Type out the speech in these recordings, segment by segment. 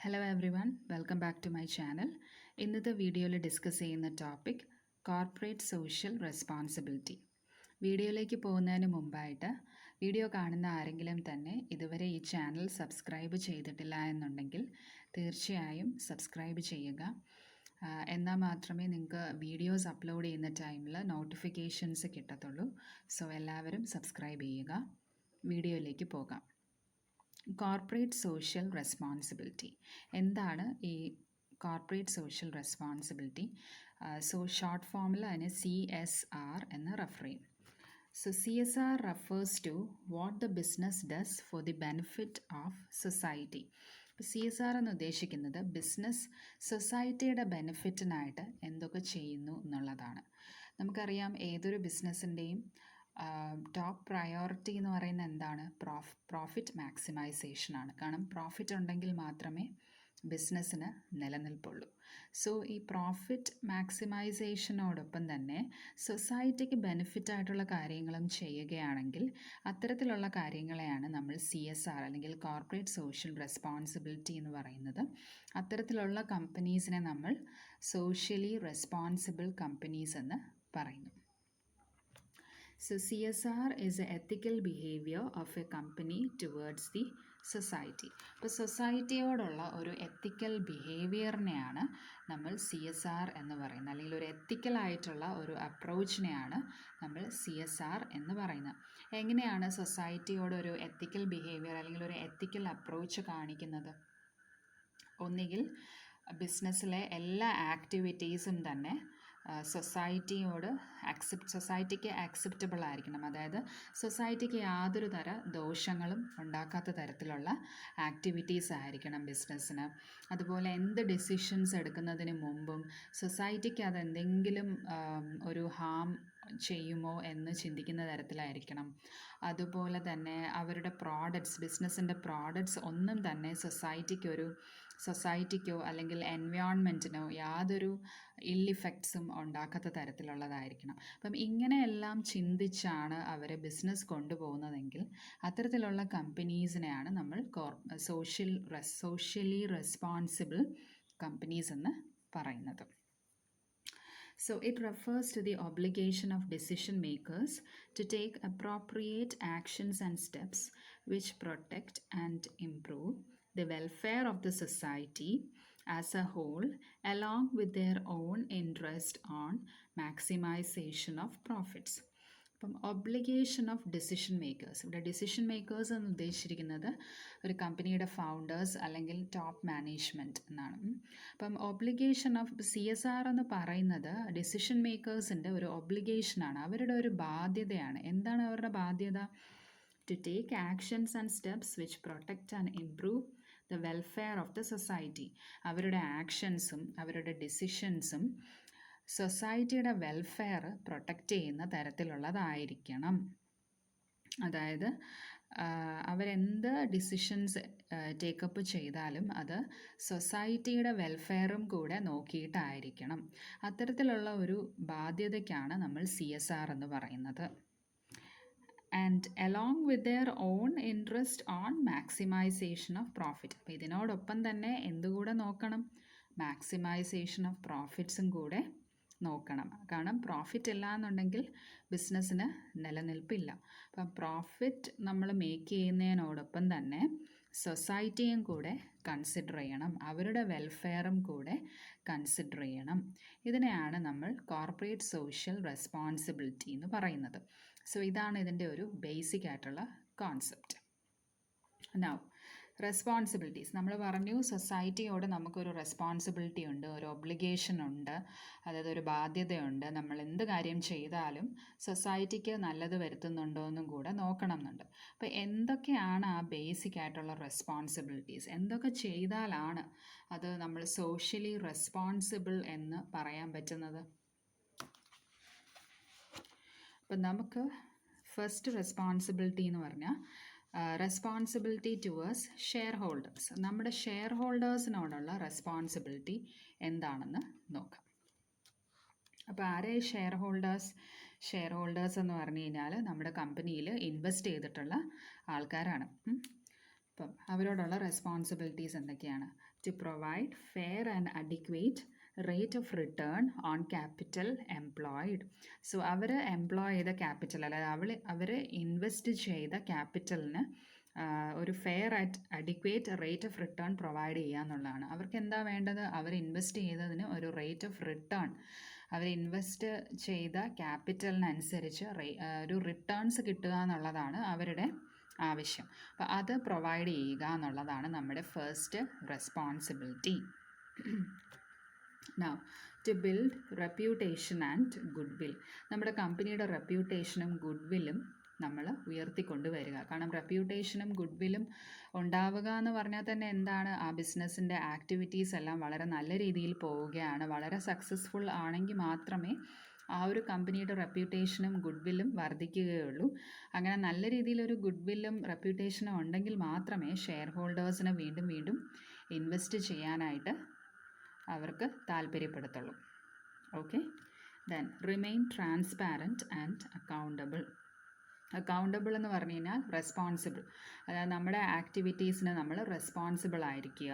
Hello everyone, welcome back to my channel. ഇന്നത്തെ വീഡിയോയിൽ discuss ചെയ്യുന്ന ടോപ്പിക് കോർപ്പറേറ്റ് സോഷ്യൽ റെസ്പോൺസിബിലിറ്റി. വീഡിയോയിലേക്ക് പോകുന്നതിന് മുമ്പായിട്ട് വീഡിയോ കാണുന്ന ആരെങ്കിലും തന്നെ ഇതുവരെ ഈ ചാനൽ സബ്സ്ക്രൈബ് ചെയ്തിട്ടില്ല എന്നുണ്ടെങ്കിൽ തീർച്ചയായും സബ്സ്ക്രൈബ് ചെയ്യുക. എന്നാൽ മാത്രമേ നിങ്ങൾക്ക് വീഡിയോസ് അപ്ലോഡ് ചെയ്യുന്ന ടൈമിൽ നോട്ടിഫിക്കേഷൻസ് കിട്ടത്തുള്ളൂ. സോ എല്ലാവരും സബ്സ്ക്രൈബ് ചെയ്യുക. വീഡിയോയിലേക്ക് പോകാം. കോർപ്പറേറ്റ് സോഷ്യൽ റെസ്പോൺസിബിലിറ്റി എന്താണ്? ഈ കോർപ്പറേറ്റ് സോഷ്യൽ റെസ്പോൺസിബിലിറ്റി ഷോർട്ട് ഫോമിൽ അതിനെ CSR എന്ന് റെഫർ ചെയ്യും. So CSR refers to what the business does for the benefit of society. ഇപ്പോൾ CSR എന്ന് ഉദ്ദേശിക്കുന്നത് ബിസിനസ് സൊസൈറ്റിയുടെ ബെനിഫിറ്റിനായിട്ട് എന്തൊക്കെ ചെയ്യുന്നു എന്നുള്ളതാണ്. നമുക്കറിയാം, ഏതൊരു ബിസിനസ്സിൻ്റെയും ടോപ്പ് പ്രയോറിറ്റി എന്ന് പറയുന്നത് എന്താണ്? പ്രോഫിറ്റ് മാക്സിമൈസേഷനാണ്. കാരണം പ്രോഫിറ്റ് ഉണ്ടെങ്കിൽ മാത്രമേ ബിസിനസ്സിന് നിലനിൽപ്പുള്ളൂ. സോ ഈ പ്രോഫിറ്റ് മാക്സിമൈസേഷനോടൊപ്പം തന്നെ സൊസൈറ്റിക്ക് ബെനിഫിറ്റായിട്ടുള്ള കാര്യങ്ങളും ചെയ്യുകയാണെങ്കിൽ അത്തരത്തിലുള്ള കാര്യങ്ങളെയാണ് നമ്മൾ CSR അല്ലെങ്കിൽ കോർപ്പറേറ്റ് സോഷ്യൽ റെസ്പോൺസിബിലിറ്റി എന്ന് പറയുന്നത്. അത്തരത്തിലുള്ള കമ്പനീസിനെ നമ്മൾ സോഷ്യലി റെസ്പോൺസിബിൾ കമ്പനീസ് എന്ന് പറയുന്നു. So CSR is the ethical behavior of a company towards the society. ഇപ്പോൾ സൊസൈറ്റിയോടുള്ള ഒരു എത്തിക്കൽ ബിഹേവിയറിനെയാണ് നമ്മൾ CSR എന്ന് പറയുന്നത്, അല്ലെങ്കിൽ ഒരു എത്തിക്കലായിട്ടുള്ള ഒരു അപ്രോച്ചിനെയാണ് നമ്മൾ CSR എന്ന് പറയുന്നത്. എങ്ങനെയാണ് സൊസൈറ്റിയോട് ഒരു എത്തിക്കൽ ബിഹേവിയർ അല്ലെങ്കിൽ ഒരു എത്തിക്കൽ അപ്രോച്ച് കാണിക്കുന്നത്? ഒന്നുകിൽ ബിസിനസ്സിലെ എല്ലാ ആക്ടിവിറ്റീസും തന്നെ സൊസൈറ്റിക്ക് അക്സെപ്റ്റബിൾ ആയിരിക്കണം. അതായത് സൊസൈറ്റിക്ക് യാതൊരു തര ദോഷങ്ങളും ഉണ്ടാക്കാത്ത തരത്തിലുള്ള ആക്ടിവിറ്റീസ് ആയിരിക്കണം ബിസിനസ്സിന്. അതുപോലെ എന്ത് ഡിസിഷൻസ് എടുക്കുന്നതിന് മുമ്പും സൊസൈറ്റിക്ക് അതെന്തെങ്കിലും ഒരു ഹാം ചെയ്യുമോ എന്ന് ചിന്തിക്കുന്ന തരത്തിലായിരിക്കണം. അതുപോലെ തന്നെ അവരുടെ ബിസിനസ്സിൻ്റെ പ്രോഡക്ട്സ് ഒന്നും തന്നെ സൊസൈറ്റിക്കോ അല്ലെങ്കിൽ എൻവയോൺമെൻറ്റിനോ യാതൊരു ഇഫക്ട്സും ഉണ്ടാക്കാത്ത തരത്തിലുള്ളതായിരിക്കണം. അപ്പം ഇങ്ങനെയെല്ലാം ചിന്തിച്ചാണ് അവർ ബിസിനസ് കൊണ്ടുപോകുന്നതെങ്കിൽ അത്തരത്തിലുള്ള കമ്പനീസിനെയാണ് നമ്മൾ സോഷ്യലി റെസ്പോൺസിബിൾ കമ്പനീസ് എന്ന് പറയുന്നത്. So it refers to the obligation of decision makers to take appropriate actions and steps which protect and improve the welfare of the society as a whole, along with their own interest on maximization of profits. അപ്പം obligation of decision makers, ഇവിടെ decision makers എന്ന് ഉദ്ദേശിച്ചിരിക്കുന്നത് ഒരു കമ്പനിയുടെ founders അല്ലെങ്കിൽ top management എന്നാണ്. അപ്പം obligation of CSR എന്ന് പറയുന്നത് ഡിസിഷൻ മേക്കേഴ്സിൻ്റെ ഒരു ഒബ്ലിഗേഷനാണ്, അവരുടെ ഒരു ബാധ്യതയാണ്. എന്താണ് അവരുടെ ബാധ്യത? To take actions and steps which protect and improve the welfare of the society. അവരുടെ ആക്ഷൻസും അവരുടെ ഡിസിഷൻസും സൊസൈറ്റിയുടെ വെൽഫെയർ പ്രൊട്ടക്റ്റ് ചെയ്യുന്ന തരത്തിലുള്ളതായിരിക്കണം. അതായത് അവരെന്ത് ഡിസിഷൻസ് ടേക്കപ്പ് ചെയ്താലും അത് സൊസൈറ്റിയുടെ വെൽഫെയറും കൂടെ നോക്കിയിട്ടായിരിക്കണം. അത്തരത്തിലുള്ള ഒരു ബാധ്യതയ്ക്കാണ് നമ്മൾ CSR എന്ന് പറയുന്നത്. And along with their own interest on maximisation of profit. അപ്പോൾ ഇതിനോടൊപ്പം തന്നെ എന്തുകൂടെ നോക്കണം? മാക്സിമൈസേഷൻ ഓഫ് പ്രോഫിറ്റ്സും കൂടെ നോക്കണം. കാരണം പ്രോഫിറ്റ് ഇല്ല എന്നുണ്ടെങ്കിൽ ബിസിനസ്സിന് നിലനിൽപ്പില്ല. അപ്പം പ്രോഫിറ്റ് നമ്മൾ മേക്ക് ചെയ്യുന്നതിനോടൊപ്പം തന്നെ സൊസൈറ്റിയും കൂടെ കൺസിഡർ ചെയ്യണം, അവരുടെ വെൽഫെയറും കൂടെ കൺസിഡർ ചെയ്യണം. ഇതിനെയാണ് നമ്മൾ കോർപ്പറേറ്റ് സോഷ്യൽ റെസ്പോൺസിബിലിറ്റി എന്ന് പറയുന്നത്. സോ ഇതാണ് ഇതിൻ്റെ ഒരു ബേസിക് ആയിട്ടുള്ള കോൺസെപ്റ്റ്. നൗ റെസ്പോൺസിബിലിറ്റീസ് നമ്മൾ പറഞ്ഞു, സൊസൈറ്റിയോട് നമുക്കൊരു റെസ്പോൺസിബിലിറ്റി ഉണ്ട്, ഒരു ഒബ്ലിഗേഷൻ ഉണ്ട്, അതായത് ഒരു ബാധ്യതയുണ്ട്. നമ്മൾ എന്ത് കാര്യം ചെയ്താലും സൊസൈറ്റിക്ക് നല്ലത് വരുത്തുന്നുണ്ടോ എന്നും കൂടെ നോക്കണം എന്നുണ്ട്. അപ്പോൾ എന്തൊക്കെയാണ് ആ ബേസിക് ആയിട്ടുള്ള റെസ്പോൺസിബിലിറ്റീസ്? എന്തൊക്കെ ചെയ്താലാണ് അത് നമ്മൾ സോഷ്യലി റെസ്പോൺസിബിൾ എന്ന് പറയാൻ പറ്റുന്നത്? അപ്പം നമുക്ക് ഫസ്റ്റ് റെസ്പോൺസിബിലിറ്റി എന്ന് പറഞ്ഞാൽ റെസ്പോൺസിബിലിറ്റി ടുവേഴ്സ് ഷെയർ ഹോൾഡേഴ്സ്. നമ്മുടെ ഷെയർ ഹോൾഡേഴ്സിനോടുള്ള റെസ്പോൺസിബിലിറ്റി എന്താണെന്ന് നോക്കാം. അപ്പോൾ ആരെ ഷെയർ ഹോൾഡേഴ്സ് എന്ന് പറഞ്ഞു കഴിഞ്ഞാൽ നമ്മുടെ കമ്പനിയിൽ ഇൻവെസ്റ്റ് ചെയ്തിട്ടുള്ള ആൾക്കാരാണ്. അപ്പം അവരോടുള്ള റെസ്പോൺസിബിലിറ്റീസ് എന്തൊക്കെയാണ്? To provide fair and adequate rate of return on capital employed. So അവർ എംപ്ലോയ് ചെയ്ത ക്യാപിറ്റൽ, അതായത് അവർ ഇൻവെസ്റ്റ് ചെയ്ത ക്യാപിറ്റലിന് ഒരു fair adequate rate of return provide ചെയ്യുക എന്നുള്ളതാണ്. അവർക്ക് എന്താ വേണ്ടത്? അവർ ഇൻവെസ്റ്റ് ചെയ്തതിന് ഒരു റേറ്റ് ഓഫ് റിട്ടേൺ, അവർ ഇൻവെസ്റ്റ് ചെയ്ത ക്യാപിറ്റലിനനുസരിച്ച് ഒരു റിട്ടേൺസ് കിട്ടുക എന്നുള്ളതാണ് അവരുടെ ആവശ്യം. അപ്പോൾ അത് പ്രൊവൈഡ് ചെയ്യുക എന്നുള്ളതാണ് നമ്മുടെ first responsibility. Now to build reputation and goodwill. നമ്മുടെ കമ്പനിയുടെ റെപ്യൂട്ടേഷനും ഗുഡ് വില്ലും നമ്മൾ ഉയർത്തിക്കൊണ്ട് വരിക. കാരണം റെപ്യൂട്ടേഷനും ഗുഡ് വില്ലും ഉണ്ടാവുക എന്ന് പറഞ്ഞാൽ തന്നെ എന്താണ്? ആ ബിസിനസ്സിൻ്റെ ആക്ടിവിറ്റീസ് എല്ലാം വളരെ നല്ല രീതിയിൽ പോവുകയാണ്, വളരെ സക്സസ്ഫുൾ ആണെങ്കിൽ മാത്രമേ ആ ഒരു കമ്പനിയുടെ റെപ്യൂട്ടേഷനും ഗുഡ് വില്ലും വർദ്ധിക്കുകയുള്ളൂ. അങ്ങനെ നല്ല രീതിയിലൊരു ഗുഡ് വില്ലും റെപ്യൂട്ടേഷനും ഉണ്ടെങ്കിൽ മാത്രമേ ഷെയർ ഹോൾഡേഴ്സിനെ വീണ്ടും വീണ്ടും ഇൻവെസ്റ്റ് ചെയ്യാനായിട്ട് അവർക്ക് താല്പര്യപ്പെടുത്തുള്ളൂ. Okay, then remain transparent and accountable. Accountable എന്ന് പറഞ്ഞു കഴിഞ്ഞാൽ റെസ്പോൺസിബിൾ, അതായത് നമ്മുടെ ആക്ടിവിറ്റീസിന് നമ്മൾ റെസ്പോൺസിബിൾ ആയിരിക്കുക.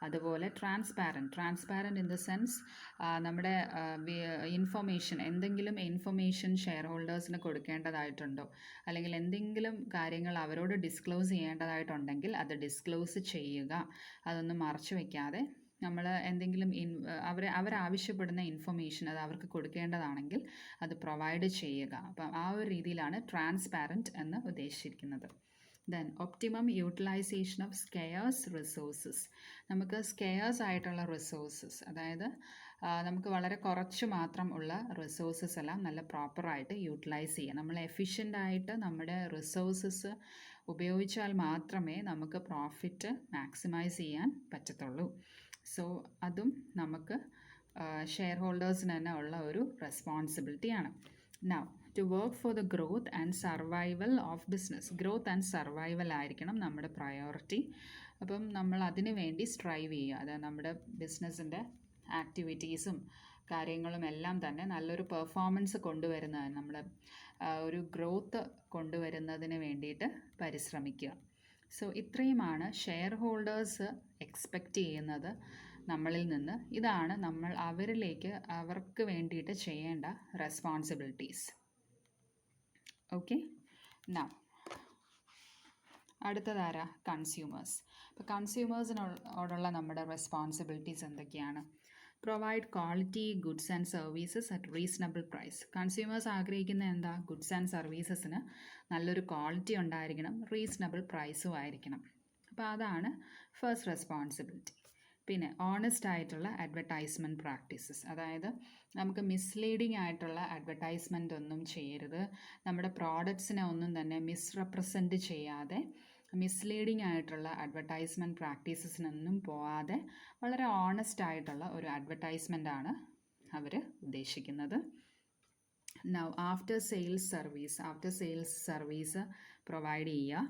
അതുപോലെ ട്രാൻസ്പാരൻറ്റ് ഇൻ ദ സെൻസ് നമ്മുടെ ഇൻഫർമേഷൻ, എന്തെങ്കിലും ഇൻഫർമേഷൻ ഷെയർ ഹോൾഡേഴ്സിന് കൊടുക്കേണ്ടതായിട്ടുണ്ടോ, അല്ലെങ്കിൽ എന്തെങ്കിലും കാര്യങ്ങൾ അവരോട് ഡിസ്ക്ലോസ് ചെയ്യേണ്ടതായിട്ടുണ്ടെങ്കിൽ അത് ഡിസ്ക്ലോസ് ചെയ്യുക. അതൊന്നും മറച്ചു വയ്ക്കാതെ നമ്മൾ എന്തെങ്കിലും അവരാവശ്യപ്പെടുന്ന ഇൻഫർമേഷൻ അത് അവർക്ക് കൊടുക്കേണ്ടതാണെങ്കിൽ അത് പ്രൊവൈഡ് ചെയ്യുക. അപ്പം ആ ഒരു രീതിയിലാണ് ട്രാൻസ്പാരൻറ്റ് എന്ന് ഉദ്ദേശിച്ചിരിക്കുന്നത്. Then optimum utilisation of scarce resources. നമുക്ക് സ്കെയേഴ്സ് ആയിട്ടുള്ള റിസോഴ്സസ്, അതായത് നമുക്ക് വളരെ കുറച്ച് മാത്രം ഉള്ള റിസോഴ്സസ് എല്ലാം നല്ല പ്രോപ്പറായിട്ട് യൂട്ടിലൈസ് ചെയ്യുക. നമ്മൾ എഫിഷ്യൻ്റായിട്ട് നമ്മുടെ റിസോഴ്സസ് ഉപയോഗിച്ചാൽ മാത്രമേ നമുക്ക് പ്രോഫിറ്റ് മാക്സിമൈസ് ചെയ്യാൻ പറ്റത്തുള്ളൂ. സോ അതും നമുക്ക് ഷെയർ ഹോൾഡേഴ്സിന് തന്നെ ഉള്ള ഒരു റെസ്പോൺസിബിലിറ്റിയാണ്. Now to work for the growth and survival of business. Growth and survival ആയിരിക്കണം നമ്മുടെ പ്രയോറിറ്റി. അപ്പം നമ്മൾ അതിനു വേണ്ടി സ്ട്രൈവ് ചെയ്യുക. അതായത് നമ്മുടെ ബിസിനസ്സിൻ്റെ ആക്ടിവിറ്റീസും കാര്യങ്ങളും എല്ലാം തന്നെ നല്ലൊരു പെർഫോമൻസ് കൊണ്ടുവരുന്നതിന്, നമ്മൾ ഒരു ഗ്രോത്ത് കൊണ്ടുവരുന്നതിന് വേണ്ടിയിട്ട് പരിശ്രമിക്കുക. സോ ഇത്രയുമാണ് ഷെയർ ഹോൾഡേഴ്സ് എക്സ്പെക്റ്റ് ചെയ്യുന്നത് നമ്മളിൽ നിന്ന്. ഇതാണ് നമ്മൾ അവർക്ക് വേണ്ടിയിട്ട് ചെയ്യേണ്ട റെസ്പോൺസിബിലിറ്റീസ്. ഓക്കെ, നൗ അടുത്തതാരാ? കൺസ്യൂമേഴ്സ്. അപ്പോൾ കൺസ്യൂമേഴ്സിനോടുള്ള നമ്മുടെ റെസ്പോൺസിബിലിറ്റീസ് എന്തൊക്കെയാണ്? Provide quality goods and services at reasonable price. Consumers ആഗ്രഹിക്കുന്ന എന്താ? ഗുഡ്സ് ആൻഡ് സർവീസസിന് നല്ലൊരു ക്വാളിറ്റി ഉണ്ടായിരിക്കണം, റീസണബിൾ പ്രൈസും ആയിരിക്കണം. അപ്പോൾ അതാണ് ഫസ്റ്റ് റെസ്പോൺസിബിലിറ്റി. പിന്നെ ഓണസ്റ്റ് ആയിട്ടുള്ള അഡ്വർടൈസ്മെൻറ്റ് പ്രാക്ടീസസ്, അതായത് നമുക്ക് മിസ്ലീഡിങ് ആയിട്ടുള്ള അഡ്വർടൈസ്മെൻ്റ് ഒന്നും ചെയ്യരുത്. നമ്മുടെ പ്രോഡക്ട്സിനെ ഒന്നും തന്നെ മിസ്റെപ്രസെൻറ്റ് ചെയ്യാതെ, മിസ്ലീഡിങ് ആയിട്ടുള്ള അഡ്വർടൈസ്മെൻറ്റ് പ്രാക്ടീസസിനൊന്നും പോവാതെ വളരെ ഓണസ്റ്റ് ആയിട്ടുള്ള ഒരു അഡ്വർടൈസ്മെൻ്റാണ് അവർ ഉദ്ദേശിക്കുന്നത്. Now after sales service provide ചെയ്യുക.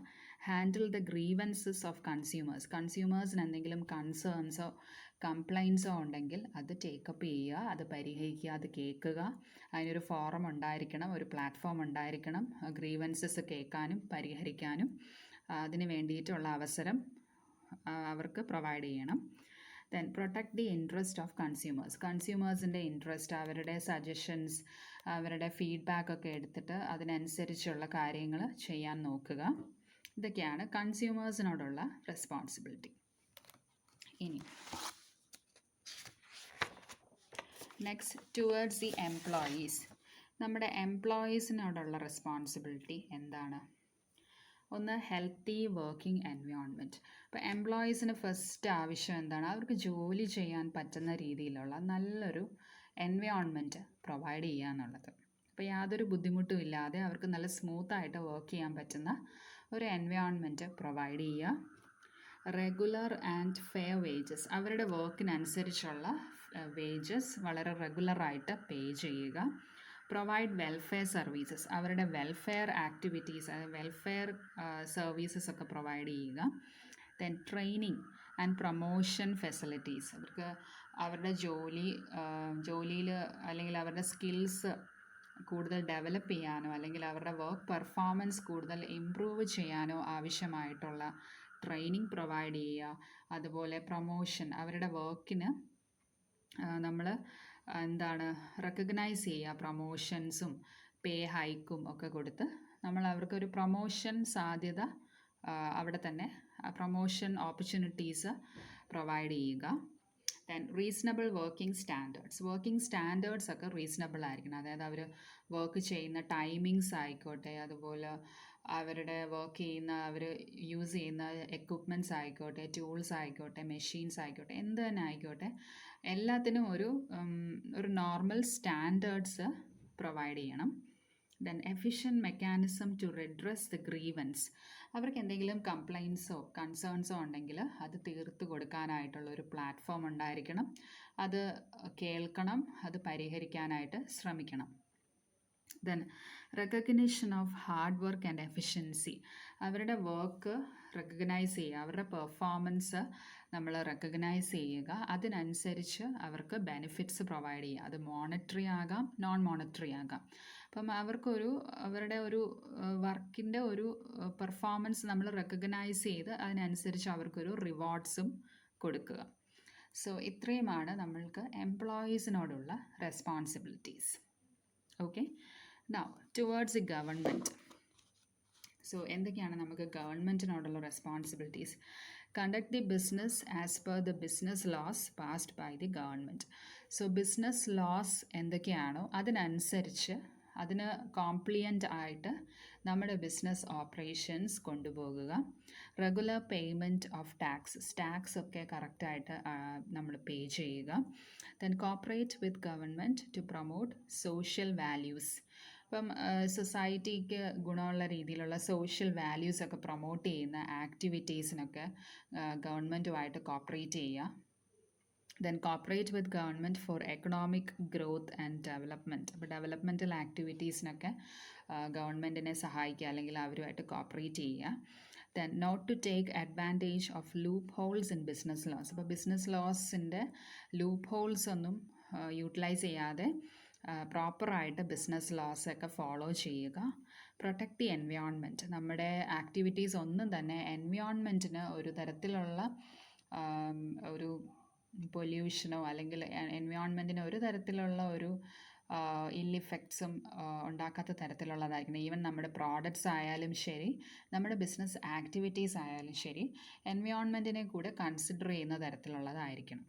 ഹാൻഡിൽ ദ ഗ്രീവൻസസ് ഓഫ് കൺസ്യൂമേഴ്സിന് എന്തെങ്കിലും കൺസേൺസോ കംപ്ലൈൻസോ ഉണ്ടെങ്കിൽ അത് ടേക്കപ്പ് ചെയ്യുക, അത് പരിഹരിക്കുക, അത് കേൾക്കുക. അതിനൊരു ഫോറം ഉണ്ടായിരിക്കണം, ഒരു പ്ലാറ്റ്ഫോം ഉണ്ടായിരിക്കണം, ഗ്രീവൻസസ് കേൾക്കാനും പരിഹരിക്കാനും അതിന് വേണ്ടിയിട്ടുള്ള അവസരം അവർക്ക് പ്രൊവൈഡ് ചെയ്യണം. Then protect the interest of കൺസ്യൂമേഴ്സിൻ്റെ ഇൻട്രസ്റ്റ്, അവരുടെ സജഷൻസ്, അവരുടെ ഫീഡ്ബാക്കൊക്കെ എടുത്തിട്ട് അതിനനുസരിച്ചുള്ള കാര്യങ്ങൾ ചെയ്യാൻ നോക്കുക. ഇതൊക്കെയാണ് കൺസ്യൂമേഴ്സിനോടുള്ള റെസ്പോൺസിബിലിറ്റി. ഇനി നെക്സ്റ്റ് ടുവേർഡ്സ് ദി എംപ്ലോയീസ്. നമ്മുടെ എംപ്ലോയീസിനോടുള്ള റെസ്പോൺസിബിലിറ്റി എന്താണ്? ഒന്ന്, ഹെൽത്തി വർക്കിംഗ് എൻവയോൺമെൻറ്റ്. അപ്പോൾ എംപ്ലോയീസിന് ഫസ്റ്റ് ആവശ്യം എന്താണ്? അവർക്ക് ജോലി ചെയ്യാൻ പറ്റുന്ന രീതിയിലുള്ള നല്ലൊരു എൻവയോൺമെൻറ്റ് പ്രൊവൈഡ് ചെയ്യുക എന്നുള്ളത്. അപ്പോൾ യാതൊരു ബുദ്ധിമുട്ടും ഇല്ലാതെ അവർക്ക് നല്ല സ്മൂത്തായിട്ട് വർക്ക് ചെയ്യാൻ പറ്റുന്ന ഒരു എൻവയോൺമെൻറ്റ് പ്രൊവൈഡ് ചെയ്യുക. റെഗുലർ ആൻഡ് ഫെയർ വേജസ്, അവരുടെ വർക്കിനനുസരിച്ചുള്ള വേജസ് വളരെ റെഗുലറായിട്ട് പേ ചെയ്യുക. പ്രൊവൈഡ് വെൽഫെയർ സർവീസസ്, അവരുടെ വെൽഫെയർ ആക്ടിവിറ്റീസ്, വെൽഫെയർ സർവീസസ് ഒക്കെ പ്രൊവൈഡ് ചെയ്യുക. Then training and promotion facilities, അവർക്ക് അവരുടെ ജോലിയിൽ അല്ലെങ്കിൽ അവരുടെ സ്കിൽസ് കൂടുതൽ ഡെവലപ്പ് ചെയ്യാനോ അല്ലെങ്കിൽ അവരുടെ വർക്ക് പെർഫോമൻസ് കൂടുതൽ ഇംപ്രൂവ് ചെയ്യാനോ ആവശ്യമായിട്ടുള്ള ട്രെയിനിങ് പ്രൊവൈഡ് ചെയ്യുക, അതുപോലെ പ്രൊമോഷൻ, അവരുടെ വർക്കിന് നമ്മൾ എന്താണ് റെക്കഗ്നൈസ് ചെയ്യുക, പ്രൊമോഷൻസും പേ ഹൈക്കും ഒക്കെ കൊടുത്ത് നമ്മൾ അവർക്കൊരു പ്രൊമോഷൻ സാധ്യത അവിടെ തന്നെ പ്രൊമോഷൻ ഓപ്പർച്യൂണിറ്റീസ് പ്രൊവൈഡ് ചെയ്യുക. ദെൻ റീസണബിൾ വർക്കിംഗ് സ്റ്റാൻഡേർഡ്സ് ഒക്കെ റീസണബിൾ ആയിരിക്കണം. അതായത് അവർ വർക്ക് ചെയ്യുന്ന ടൈമിങ്സ് ആയിക്കോട്ടെ, അതുപോലെ അവരുടെ വർക്ക് ചെയ്യുന്ന അവർ യൂസ് ചെയ്യുന്ന എക്വിപ്മെൻറ്റ്സ് ആയിക്കോട്ടെ, ടൂൾസ് ആയിക്കോട്ടെ, മെഷീൻസ് ആയിക്കോട്ടെ, എന്ത് തന്നെ ആയിക്കോട്ടെ, എല്ലാത്തിനും ഒരു നോർമൽ സ്റ്റാൻഡേർഡ്സ് പ്രൊവൈഡ് ചെയ്യണം. Then efficient mechanism to redress the grievance. അവർക്ക് എന്തെങ്കിലും കംപ്ലയിൻസോ കൺസേൺസോ ഉണ്ടെങ്കിൽ അത് തീർത്ത് കൊടുക്കാനായിട്ടുള്ളൊരു പ്ലാറ്റ്ഫോം ഉണ്ടായിരിക്കണം. അത് കേൾക്കണം, അത് പരിഹരിക്കാനായിട്ട് ശ്രമിക്കണം. Then recognition of hard work and efficiency. അവരുടെ വർക്ക് റെക്കഗ്നൈസ് ചെയ്യുക, അവരുടെ പെർഫോമൻസ് നമ്മൾ റെക്കഗ്നൈസ് ചെയ്യുക, അതിനനുസരിച്ച് അവർക്ക് ബെനിഫിറ്റ്സ് പ്രൊവൈഡ് ചെയ്യുക. അത് മോണിറ്ററി ആകാം, നോൺ മോണിറ്ററി ആകാം. അപ്പം അവരുടെ ഒരു വർക്കിൻ്റെ ഒരു പെർഫോമൻസ് നമ്മൾ റെക്കഗ്നൈസ് ചെയ്ത് അതിനനുസരിച്ച് അവർക്കൊരു റിവാർഡ്സും കൊടുക്കുക. സോ ഇത്രയുമാണ് നമ്മൾക്ക് എംപ്ലോയീസിനോടുള്ള responsibilities. Okay, now towards the government. So എന്തൊക്കെയാണ് നമുക്ക് ഗവൺമെൻറ്റിനോടുള്ള responsibilities? Conduct the business as per the business laws passed by the government. So business laws എന്തൊക്കെയാണോ അതിനനുസരിച്ച് അതിന് കോംപ്ലിയൻ്റ് ആയിട്ട് നമ്മുടെ ബിസിനസ് ഓപ്പറേഷൻസ് കൊണ്ടുപോകുക. റെഗുലർ പേയ്മെൻറ്റ് ഓഫ് ടാക്സ് ഒക്കെ കറക്റ്റായിട്ട് നമ്മൾ പേ ചെയ്യുക. Then cooperate with government to promote social values. ഇപ്പം സൊസൈറ്റിക്ക് ഗുണമുള്ള രീതിയിലുള്ള സോഷ്യൽ വാല്യൂസ് ഒക്കെ പ്രൊമോട്ട് ചെയ്യുന്ന ആക്ടിവിറ്റീസിനൊക്കെ ഗവൺമെൻറ്റുമായിട്ട് കോപ്പറേറ്റ് ചെയ്യുക. Then cooperate with government for economic growth and development. അപ്പോൾ ഡെവലപ്മെൻറ്റൽ ആക്ടിവിറ്റീസിനൊക്കെ ഗവൺമെൻറ്റിനെ സഹായിക്കുക, അല്ലെങ്കിൽ അവരുമായിട്ട് കോപ്പറേറ്റ് ചെയ്യുക. Then not to take advantage of loopholes in business laws. അപ്പോൾ ബിസിനസ് ലോസിൻ്റെ ലൂപ്പ് ഹോൾസ് ഒന്നും യൂട്ടിലൈസ് ചെയ്യാതെ പ്രോപ്പറായിട്ട് ബിസിനസ് ലോസ് ഒക്കെ ഫോളോ ചെയ്യുക. Protect the environment. നമ്മുടെ ആക്ടിവിറ്റീസ് ഒന്നും തന്നെ എൻവയോൺമെൻറ്റിന് ഒരു തരത്തിലുള്ള ഒരു പൊല്യൂഷനോ അല്ലെങ്കിൽ എൻവയോൺമെൻറ്റിന് ഒരു തരത്തിലുള്ള ഒരു ഇൽ ഇഫക്ട്സും ഉണ്ടാക്കാത്ത തരത്തിലുള്ളതായിരിക്കണം. ഈവൻ നമ്മുടെ പ്രോഡക്റ്റ്സ് ആയാലും ശരി, നമ്മുടെ ബിസിനസ് ആക്ടിവിറ്റീസ് ആയാലും ശരി, എൻവയോൺമെൻറ്റിനെ കൂടെ കൺസിഡർ ചെയ്യുന്ന തരത്തിലുള്ളതായിരിക്കണം.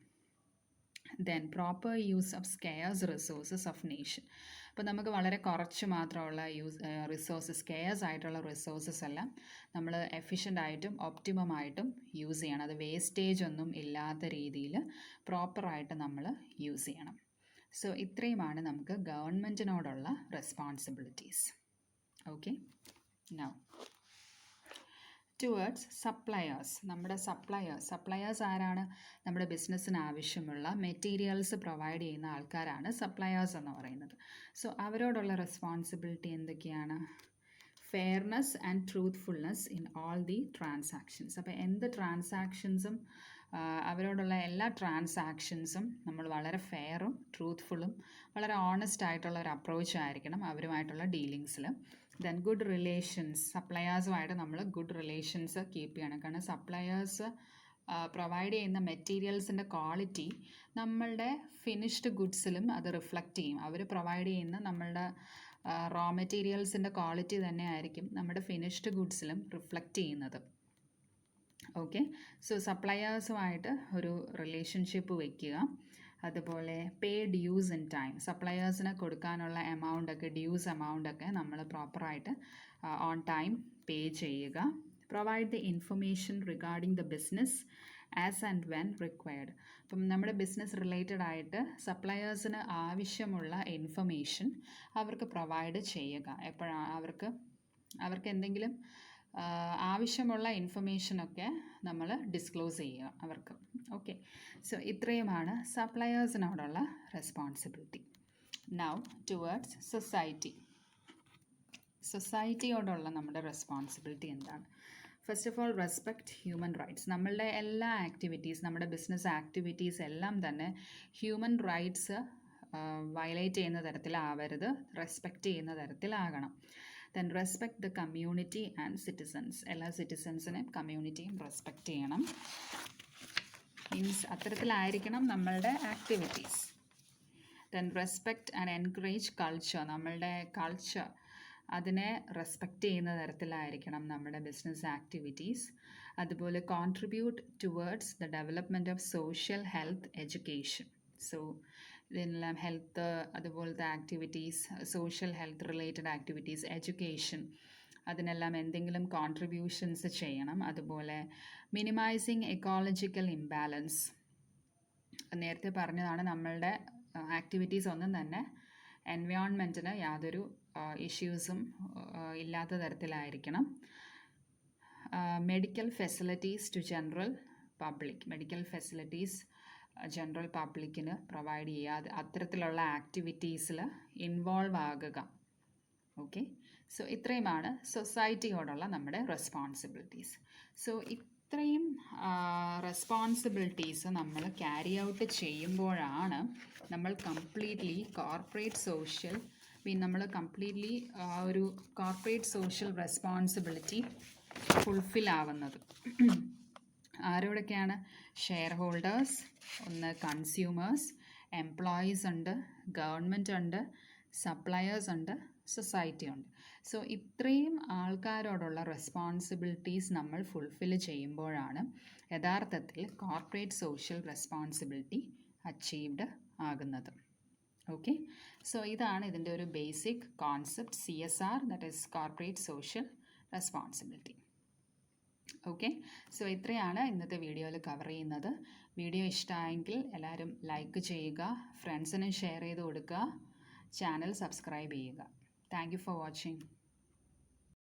Then proper use of scarce resources of nation. അപ്പോൾ നമുക്ക് വളരെ കുറച്ച് മാത്രമുള്ള സ്കെയർസ് ആയിട്ടുള്ള റിസോഴ്സസ് എല്ലാം നമ്മൾ എഫിഷ്യൻ്റ് ആയിട്ടും ഒപ്റ്റിമം ആയിട്ടും യൂസ് ചെയ്യണം. അത് വേസ്റ്റേജ് ഒന്നും ഇല്ലാത്ത രീതിയിൽ പ്രോപ്പറായിട്ട് നമ്മൾ യൂസ് ചെയ്യണം. സോ ഇത്രയുമാണ് നമുക്ക് ഗവൺമെൻറ്റിനോടുള്ള responsibilities. Okay, now towards suppliers. നമ്മുടെ സപ്ലയേഴ്സ് ആരാണ്? നമ്മുടെ ബിസിനസ്സിന് ആവശ്യമുള്ള മെറ്റീരിയൽസ് പ്രൊവൈഡ് ചെയ്യുന്ന ആൾക്കാരാണ് സപ്ലയേഴ്സ് എന്ന് പറയുന്നത്. സോ അവരോടുള്ള റെസ്പോൺസിബിലിറ്റി എന്തൊക്കെയാണ്? Fairness and truthfulness in all the transactions. അപ്പോൾ എന്ത് ട്രാൻസാക്ഷൻസും അവരോടുള്ള എല്ലാ ട്രാൻസാക്ഷൻസും നമ്മൾ വളരെ ഫെയറും ട്രൂത്ത്ഫുള്ളും വളരെ ഓണസ്റ്റ് ആയിട്ടുള്ള ഒരു അപ്രോച്ച് ആയിരിക്കണം അവരുമായിട്ടുള്ള ഡീലിങ്സിൽ. Then good relations. സപ്ലയേഴ്സുമായിട്ട് നമ്മൾ ഗുഡ് റിലേഷൻസ് കീപ്പ് ചെയ്യണം. കാരണം സപ്ലയേഴ്സ് പ്രൊവൈഡ് ചെയ്യുന്ന മെറ്റീരിയൽസിൻ്റെ ക്വാളിറ്റി നമ്മളുടെ ഫിനിഷ്ഡ് ഗുഡ്സിലും അത് റിഫ്ലക്റ്റ് ചെയ്യും. അവർ പ്രൊവൈഡ് ചെയ്യുന്ന നമ്മളുടെ റോ മെറ്റീരിയൽസിൻ്റെ ക്വാളിറ്റി തന്നെ ആയിരിക്കും നമ്മുടെ ഫിനിഷ്ഡ് ഗുഡ്സിലും റിഫ്ലക്റ്റ് ചെയ്യുന്നത്. ഓക്കെ, സോ സപ്ലയേഴ്സുമായിട്ട് ഒരു റിലേഷൻഷിപ്പ് വയ്ക്കുക. അതുപോലെ പേ ഡ്യൂസ് ഇൻ ടൈം. സപ്ലയേഴ്സിന് കൊടുക്കാനുള്ള ഡ്യൂസ് എമൗണ്ടൊക്കെ നമ്മൾ പ്രോപ്പറായിട്ട് ഓൺ ടൈം പേ ചെയ്യുക. Provide the information regarding the business as and when required. അപ്പം നമ്മുടെ ബിസിനസ് റിലേറ്റഡ് ആയിട്ട് സപ്ലയേഴ്സിന് ആവശ്യമുള്ള ഇൻഫർമേഷൻ അവർക്ക് പ്രൊവൈഡ് ചെയ്യുക. എപ്പോഴാണ് അവർക്ക് എന്തെങ്കിലും ആവശ്യമുള്ള ഇൻഫർമേഷനൊക്കെ നമ്മൾ ഡിസ്ക്ലോസ് ചെയ്യുക അവർക്ക്. ഓക്കെ, സോ ഇത്രയുമാണ് സപ്ലയേഴ്സിനോടുള്ള റെസ്പോൺസിബിലിറ്റി. നൗ ടുവേർഡ്സ് സൊസൈറ്റിയോടുള്ള നമ്മുടെ റെസ്പോൺസിബിലിറ്റി എന്താണ്? First of all, respect human rights. നമ്മളുടെ എല്ലാ ആക്ടിവിറ്റീസ്, നമ്മുടെ ബിസിനസ് ആക്ടിവിറ്റീസ് എല്ലാം തന്നെ ഹ്യൂമൻ റൈറ്റ്സ് വയലേറ്റ് ചെയ്യുന്ന തരത്തിലാവരുത്, റെസ്പെക്റ്റ് ചെയ്യുന്ന തരത്തിലാകണം. Then respect the community and citizens. എല്ലാ സിറ്റിസൺസിനെയും കമ്മ്യൂണിറ്റിയും റെസ്പെക്റ്റ് ചെയ്യണം. മീൻസ് അത്തരത്തിലായിരിക്കണം നമ്മളുടെ activities. Then respect and encourage culture. നമ്മളുടെ കൾച്ചർ അതിനെ റെസ്പെക്റ്റ് ചെയ്യുന്ന തരത്തിലായിരിക്കണം നമ്മുടെ ബിസിനസ് ആക്ടിവിറ്റീസ്. അതുപോലെ contribute towards the development of social health education. So ഇതിനെല്ലാം ഹെൽത്ത് അതുപോലത്തെ activities, social health related activities, education, അതിനെല്ലാം എന്തെങ്കിലും കോൺട്രിബ്യൂഷൻസ് ചെയ്യണം. അതുപോലെ മിനിമൈസിങ് എക്കോളജിക്കൽ ഇംബാലൻസ്. നേരത്തെ പറഞ്ഞതാണ്, നമ്മളുടെ ആക്ടിവിറ്റീസ് ഒന്നും തന്നെ എൻവയോൺമെൻറ്റിന് യാതൊരു ഇഷ്യൂസും ഇല്ലാത്ത തരത്തിലായിരിക്കണം. Medical facilities to general public. Medical facilities general പബ്ലിക്കിന് പ്രൊവൈഡ് ചെയ്യാതെ അത്തരത്തിലുള്ള ആക്ടിവിറ്റീസിൽ ഇൻവോൾവ് ആകുക. ഓക്കെ, സോ ഇത്രയുമാണ് സൊസൈറ്റിയോടുള്ള നമ്മുടെ റെസ്പോൺസിബിലിറ്റീസ്. സോ ഇത്രയും റെസ്പോൺസിബിലിറ്റീസ് നമ്മൾ ക്യാരി ഔട്ട് ചെയ്യുമ്പോഴാണ് നമ്മൾ കംപ്ലീറ്റ്ലി കോർപ്പറേറ്റ് സോഷ്യൽ നമ്മൾ കംപ്ലീറ്റ്ലി ഒരു കോർപ്പറേറ്റ് സോഷ്യൽ റെസ്പോൺസിബിലിറ്റി ഫുൾഫിൽ ആവുന്നത്. ആരോടൊക്കെയാണ്? ഷെയർ ഹോൾഡേഴ്സ്, ഒന്ന് കൺസ്യൂമേഴ്സ്, എംപ്ലോയീസ് ഉണ്ട്, ഗവൺമെൻറ് ഉണ്ട്, സപ്ലയേഴ്സ് ഉണ്ട്, സൊസൈറ്റി ഉണ്ട്. സോ ഇത്രയും ആൾക്കാരോടുള്ള റെസ്പോൺസിബിലിറ്റീസ് നമ്മൾ ഫുൾഫിൽ ചെയ്യുമ്പോഴാണ് യഥാർത്ഥത്തിൽ കോർപ്പറേറ്റ് സോഷ്യൽ റെസ്പോൺസിബിലിറ്റി അച്ചീവ്ഡ് ആകുന്നത്. ഓക്കെ, സോ ഇതാണ് ഇതിൻ്റെ ഒരു basic concept, CSR, that is corporate social responsibility. Okay, so ഇത്രയാണ് ഇന്നത്തെ വീഡിയോയിൽ കവർ ചെയ്യുന്നത്. വീഡിയോ ഇഷ്ടമായെങ്കിൽ എല്ലാവരും ലൈക്ക് ചെയ്യുക, ഫ്രണ്ട്സിനും ഷെയർ ചെയ്ത് കൊടുക്കുക, ചാനൽ സബ്സ്ക്രൈബ് ചെയ്യുക. Thank you for watching.